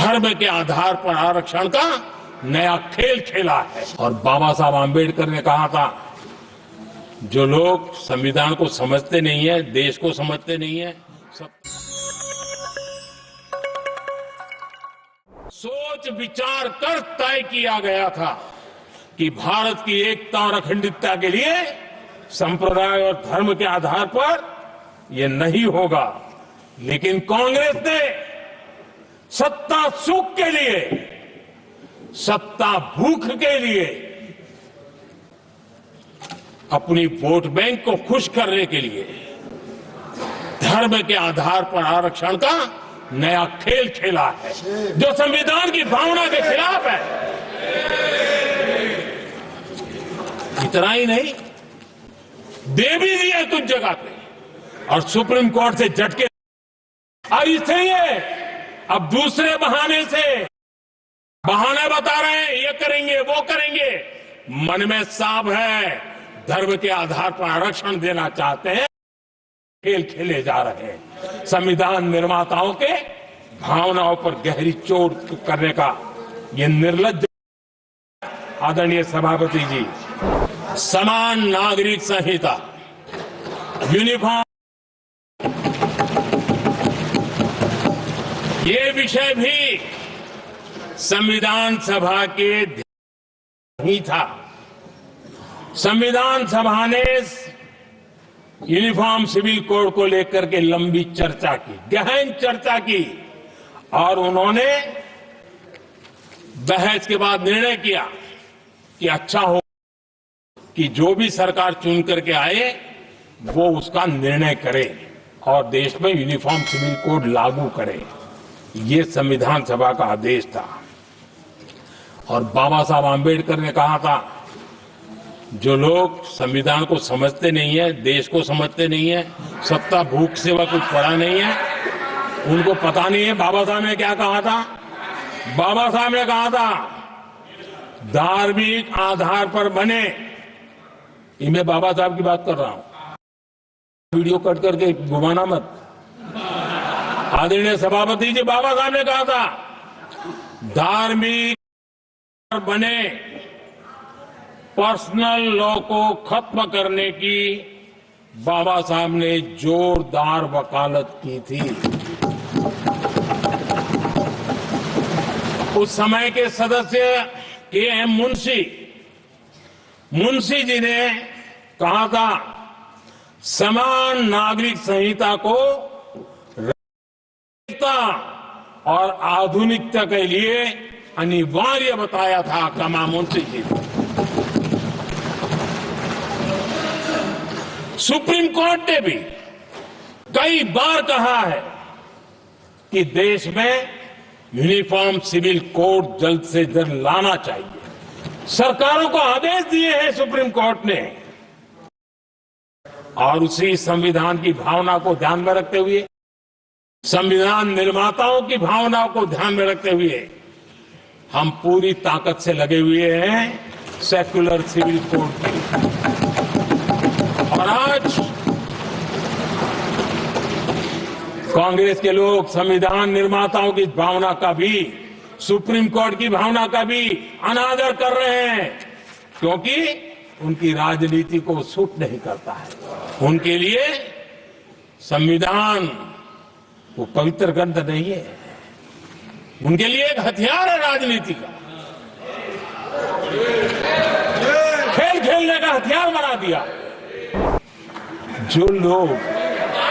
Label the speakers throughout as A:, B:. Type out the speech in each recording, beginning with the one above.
A: धर्म के आधार पर आरक्षण का नया खेल खेला है। और बाबा साहब आम्बेडकर ने कहा था, जो लोग संविधान को समझते नहीं है, देश को समझते नहीं है, सब सोच विचार कर तय किया गया था कि भारत की एकता और अखंडता के लिए संप्रदाय और धर्म के आधार पर यह नहीं होगा। लेकिन कांग्रेस ने सत्ता सुख के लिए, सत्ता भूख के लिए, अपनी वोट बैंक को खुश करने के लिए धर्म के आधार पर आरक्षण का नया खेल खेला है, जो संविधान की भावना के खिलाफ है। इतना ही नहीं, दे भी दिए कुछ जगह पे, और सुप्रीम कोर्ट से झटके। और इसलिए अब दूसरे बहाने से बहाने बता रहे हैं, ये करेंगे वो करेंगे। मन में साफ है, धर्म के आधार पर आरक्षण देना चाहते हैं, खेल खेले जा रहे हैं। संविधान निर्माताओं के भावनाओं पर गहरी चोट करने का ये निर्लज्ज। आदरणीय सभापति जी, समान नागरिक संहिता, यूनिफॉर्म, ये विषय भी संविधान सभा के ध्यान ही था। संविधान सभा ने यूनिफॉर्म सिविल कोड को लेकर के लंबी चर्चा की, गहन चर्चा की, और उन्होंने बहस के बाद निर्णय किया कि अच्छा हो कि जो भी सरकार चुन करके आए वो उसका निर्णय करे और देश में यूनिफॉर्म सिविल कोड लागू करे। ये संविधान सभा का आदेश था। और बाबा साहब आम्बेडकर ने कहा था, जो लोग संविधान को समझते नहीं है, देश को समझते नहीं है, सत्ता भूख से वह कुछ पड़ा नहीं है, उनको पता नहीं है बाबा साहब ने क्या कहा था। बाबा साहब ने कहा था, धार्मिक आधार पर बने, मैं बाबा साहब की बात कर रहा हूं, वीडियो कट करके घुमाना मत। आदरणीय सभापति जी, बाबा साहब ने कहा था, धार्मिक बने, पर्सनल लॉ को खत्म करने की बाबा साहब ने जोरदार वकालत की थी। उस समय के सदस्य के.एम. मुंशी जी ने कहा था, समान नागरिक संहिता को और आधुनिकता के लिए अनिवार्य बताया था कमा मुंशी जी ने। सुप्रीम कोर्ट ने भी कई बार कहा है कि देश में यूनिफॉर्म सिविल कोड जल्द से जल्द लाना चाहिए। सरकारों को आदेश दिए हैं सुप्रीम कोर्ट ने, और उसी संविधान की भावना को ध्यान में रखते हुए, संविधान निर्माताओं की भावनाओं को ध्यान में रखते हुए हम पूरी ताकत से लगे हुए हैं सेक्युलर सिविल कोड की। और आज कांग्रेस के लोग संविधान निर्माताओं की भावना का भी, सुप्रीम कोर्ट की भावना का भी अनादर कर रहे हैं, क्योंकि उनकी राजनीति को सूट नहीं करता है। उनके लिए संविधान वो पवित्र ग्रंथ नहीं है, उनके लिए एक हथियार है राजनीति का। खेल खेलने का हथियार बना दिया। जो लोग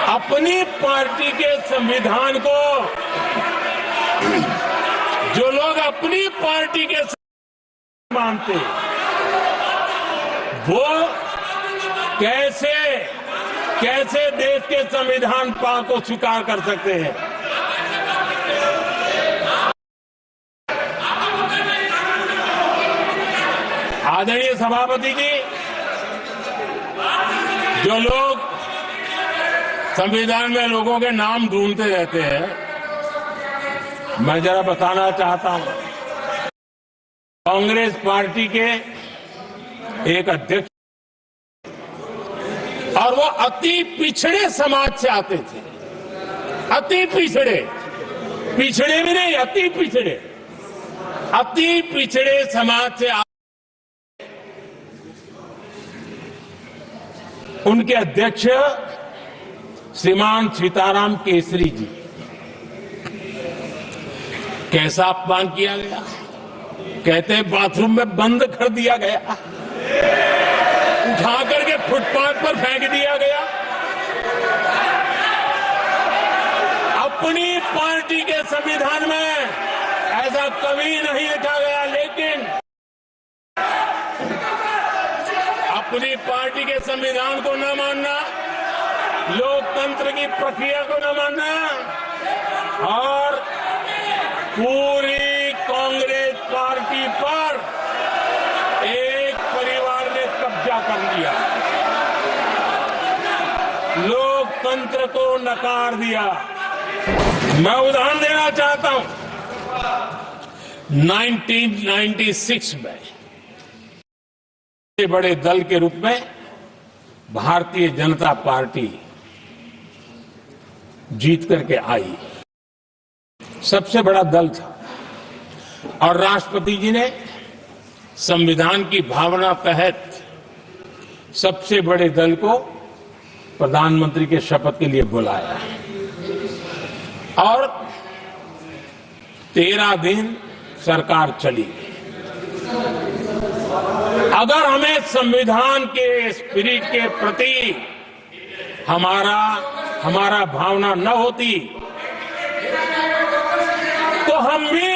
A: अपनी पार्टी के संविधान को, जो लोग अपनी पार्टी के मानते, वो कैसे देश के संविधान को स्वीकार कर सकते हैं। आदरणीय सभापति जी, जो लोग संविधान में लोगों के नाम ढूंढते रहते हैं, मैं जरा बताना चाहता हूं, कांग्रेस पार्टी के एक अध्यक्ष, और वो अति पिछड़े समाज से आते थे, अति पिछड़े। पिछड़े भी नहीं, अति पिछड़े समाज से उनके अध्यक्ष श्रीमान सीताराम केसरी जी, कैसा अपमान किया गया। कहते हैं बाथरूम में बंद कर दिया गया, उठा करके फुटपाथ पर फेंक दिया गया। अपनी पार्टी के संविधान में ऐसा कभी नहीं लिखा गया, लेकिन अपनी पार्टी के संविधान को न मानना, लोकतंत्र की प्रक्रिया को न मानना और पूरी कांग्रेस पार्टी पर एक परिवार ने कब्जा कर लिया, लोकतंत्र को नकार दिया। मैं उदाहरण देना चाहता हूं, 1996 में बड़े दल के रूप में भारतीय जनता पार्टी जीत करके आई, सबसे बड़ा दल था और राष्ट्रपति जी ने संविधान की भावना तहत सबसे बड़े दल को प्रधानमंत्री के शपथ के लिए बुलाया और 13 दिन सरकार चली। अगर हमें संविधान के स्पिरिट के प्रति हमारा भावना न होती तो हम भी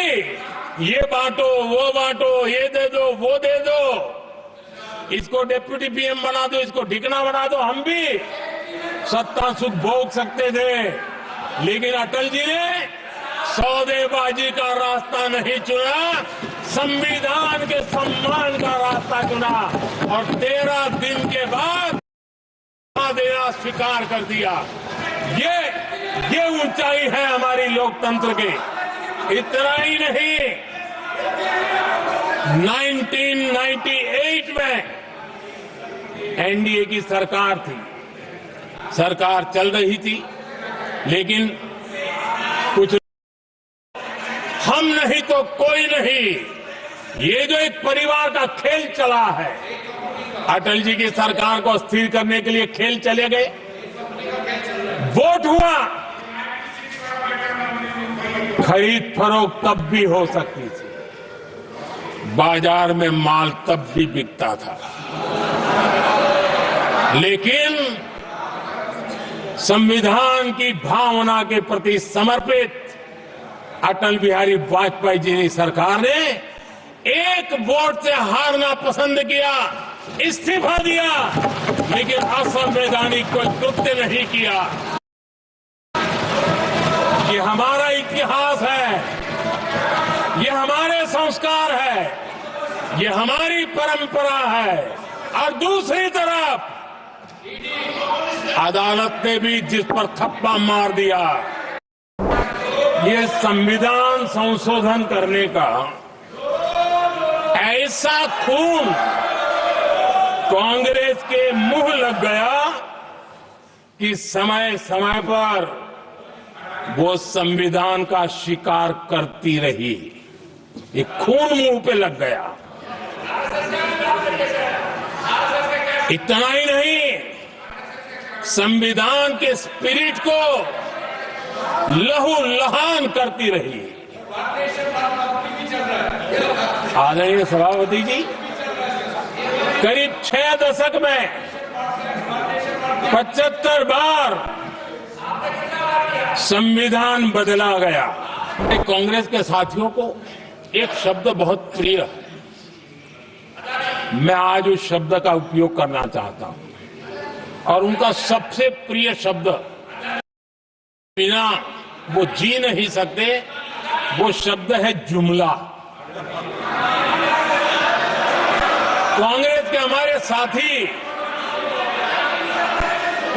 A: ये बांटो, वो बांटो, ये दे दो, वो दे दो, इसको डिप्टी पीएम बना दो, इसको ढिकना बना दो, हम भी सत्ता सुख भोग सकते थे। लेकिन अटल जी ने सौदेबाजी का रास्ता नहीं चुना, संविधान के सम्मान का रास्ता चुना और 13 दिन के बाद देना स्वीकार कर दिया। ये ऊंचाई है हमारी लोकतंत्र के। इतना ही नहीं, 1998 में एनडीए की सरकार थी, सरकार चल रही थी, लेकिन कुछ हम नहीं तो कोई नहीं, ये जो एक परिवार का खेल चला है, अटल जी की सरकार को अस्थिर करने के लिए खेल चले गए। वोट हुआ, खरीद फरोख्त तब भी हो सकती थी, बाजार में माल तब भी बिकता था, लेकिन संविधान की भावना के प्रति समर्पित अटल बिहारी वाजपेयी जी की सरकार ने एक वोट से हारना पसंद किया, इस्तीफा दिया, लेकिन असंवैधानिक कोई कृत्य नहीं किया। ये हमारा इतिहास है, ये हमारे संस्कार है, ये हमारी परंपरा है। और दूसरी तरफ अदालत ने भी जिस पर थप्पा मार दिया, ये संविधान संशोधन करने का ऐसा खून कांग्रेस के मुंह लग गया कि समय समय पर वो संविधान का शिकार करती रही। ये खून मुंह पे लग गया। इतना ही नहीं, संविधान के स्पिरिट को लहू लहान करती रही। आदरणीय सभापति जी, करीब 6 दशक में 75 बार संविधान बदला गया। कांग्रेस के साथियों को एक शब्द बहुत प्रिय है, मैं आज उस शब्द का उपयोग करना चाहता हूं और उनका सबसे प्रिय शब्द, बिना वो जी नहीं सकते, वो शब्द है जुमला। कांग्रेस के हमारे साथी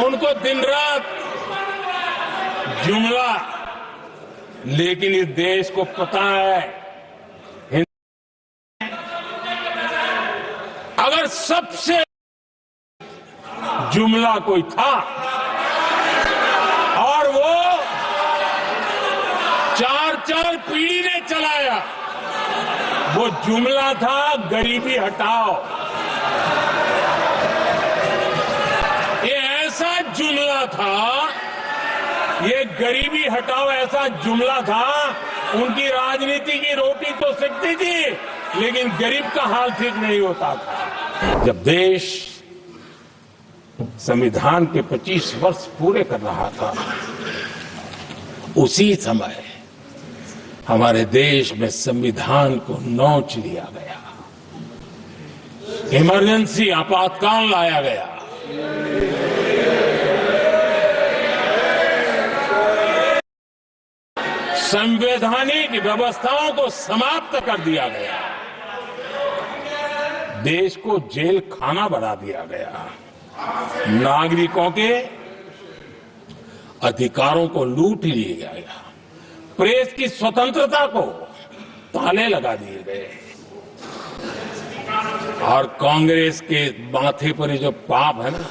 A: उनको दिन रात जुमला, लेकिन इस देश को पता है अगर सबसे जुमला कोई था और वो 4 ख्याल आया। वो जुमला था गरीबी हटाओ। ये ऐसा जुमला था, ये गरीबी हटाओ ऐसा जुमला था, उनकी राजनीति की रोटी तो सिकती थी, लेकिन गरीब का हाल ठीक नहीं होता था। जब देश संविधान के 25 वर्ष पूरे कर रहा था, उसी समय हमारे देश में संविधान को नोच लिया गया, इमरजेंसी आपातकाल लाया गया। संवैधानिक व्यवस्थाओं को समाप्त कर दिया गया, देश को जेल खाना बना दिया गया, नागरिकों के अधिकारों को लूट लिया गया, प्रेस की स्वतंत्रता को ताले लगा दिए गए, और कांग्रेस के माथे पर जो पाप है ना,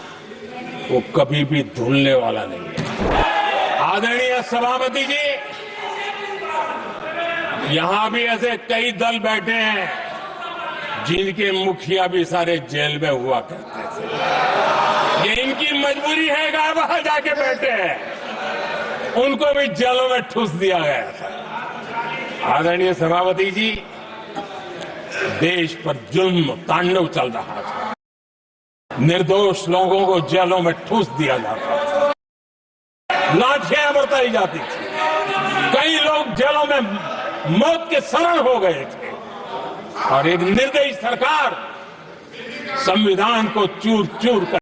A: वो कभी भी धुलने वाला नहीं है। आदरणीय सभापति जी, यहां भी ऐसे कई दल बैठे हैं जिनके मुखिया भी सारे जेल में हुआ करते थे। ये इनकी मजबूरी है कि वहां जाके बैठे हैं, उनको भी जेलों में ठूस दिया गया था। आदरणीय सभापति जी, देश पर जुल्म तांडव चल रहा था, निर्दोष लोगों को जेलों में ठूस दिया जाता था, लाठियां बरताई जाती थी, कई लोग जेलों में मौत के शरण हो गए थे, और एक निर्दयी सरकार संविधान को चूर चूर कर